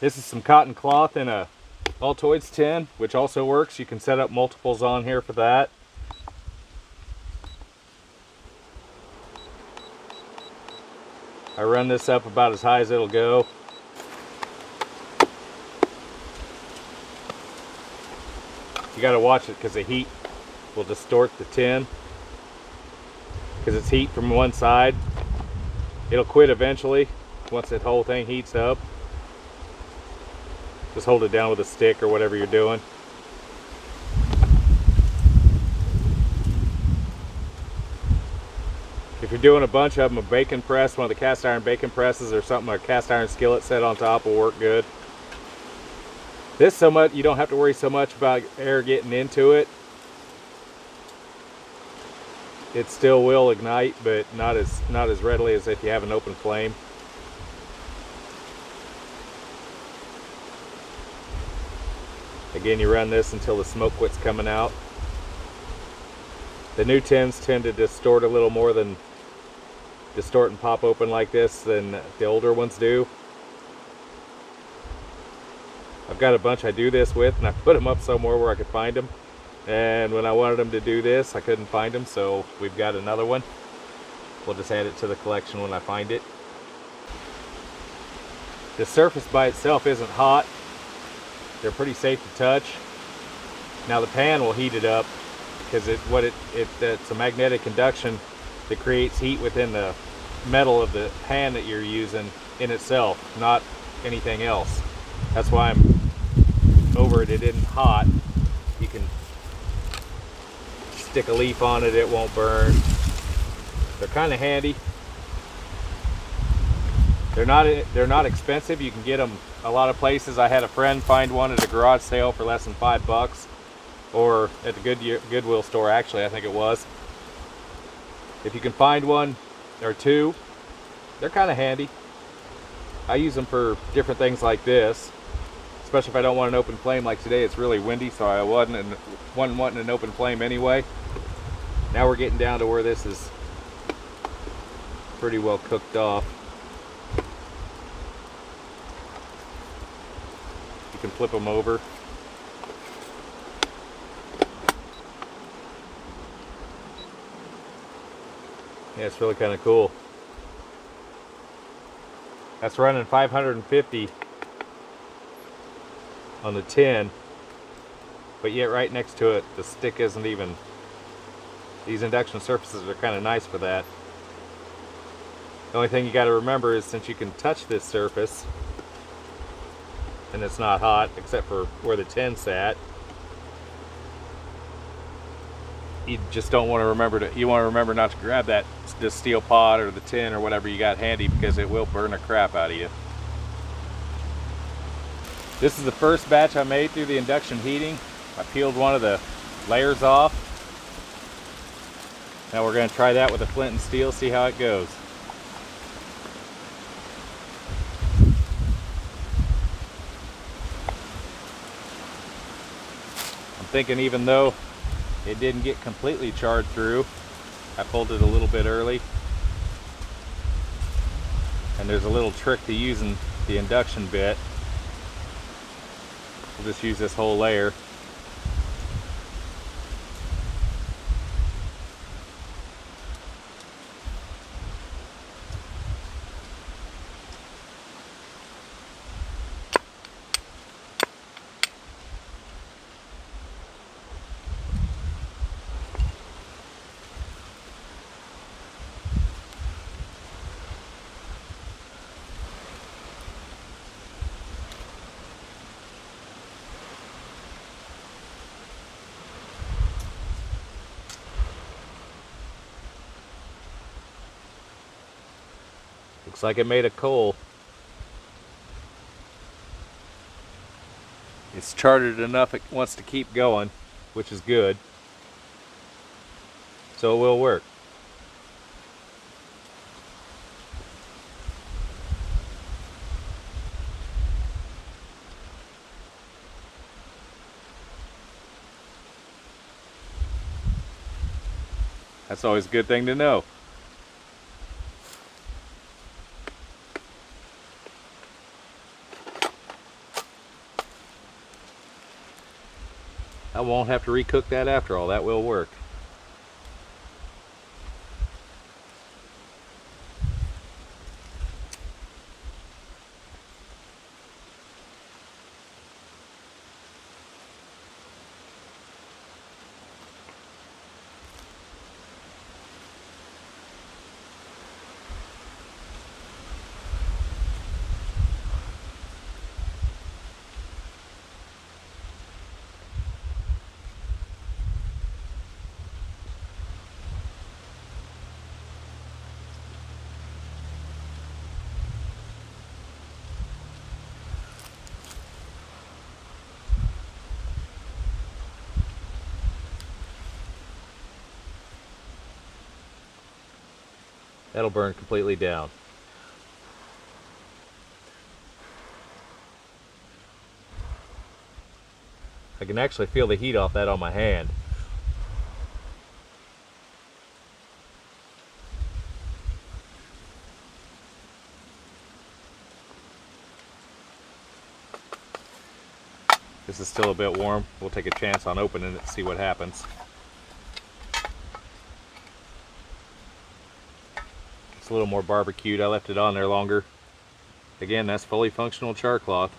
This is some cotton cloth in a Altoids tin, which also works. You can set up multiples on here for that. I run this up about as high as it'll go. You got to watch it because the heat will distort the tin. Because it's heat from one side. It'll quit eventually once that whole thing heats up. Just hold it down with a stick or whatever you're doing. If you're doing a bunch of them, a bacon press, one of the cast iron bacon presses or something, a cast iron skillet set on top will work good. This so much, you don't have to worry so much about air getting into it. It still will ignite, but not as readily as if you have an open flame. Again, you run this until the smoke quits coming out. The new tins tend to distort a little more than distort and pop open like this than the older ones do. I've got a bunch I do this with, and I put them up somewhere where I could find them. And when I wanted them to do this, I couldn't find them, so we've got another one. We'll just add it to the collection when I find it. The surface by itself isn't hot. They're pretty safe to touch. Now the pan will heat it up because it's a magnetic induction that creates heat within the metal of the pan that you're using in itself, not anything else. That's why I'm over it. It isn't hot. You can stick a leaf on it, it won't burn. They're kind of handy. They're not expensive. You can get them a lot of places. I had a friend find one at a garage sale for less than $5, or at the Goodwill store, actually, I think it was. If you can find one or two, they're kind of handy. I use them for different things like this, especially if I don't want an open flame. Like today, it's really windy, so I wasn't wanting an open flame anyway. Now we're getting down to where this is pretty well cooked off. You can flip them over. Yeah, it's really kind of cool. That's running 550 on the tin, but yet right next to it, the stick isn't even. These induction surfaces are kind of nice for that. The only thing you got to remember is, since you can touch this surface and it's not hot except for where the tin sat, you just don't want to remember you want to remember not to grab this steel pot or the tin or whatever you got handy, because it will burn the crap out of you. This is the first batch I made through the induction heating. I peeled one of the layers off. Now we're going to try that with a flint and steel, see how it goes. I'm thinking, even though it didn't get completely charred through, I pulled it a little bit early. And there's a little trick to using the induction bit. We'll just use this whole layer. Looks like it made a coal. It's charted enough it wants to keep going, which is good. So it will work. That's always a good thing to know. I won't have to recook that after all. That will work. That'll burn completely down. I can actually feel the heat off that on my hand. This is still a bit warm. We'll take a chance on opening it and see what happens. It's a little more barbecued. I left it on there longer. Again, that's fully functional charcloth.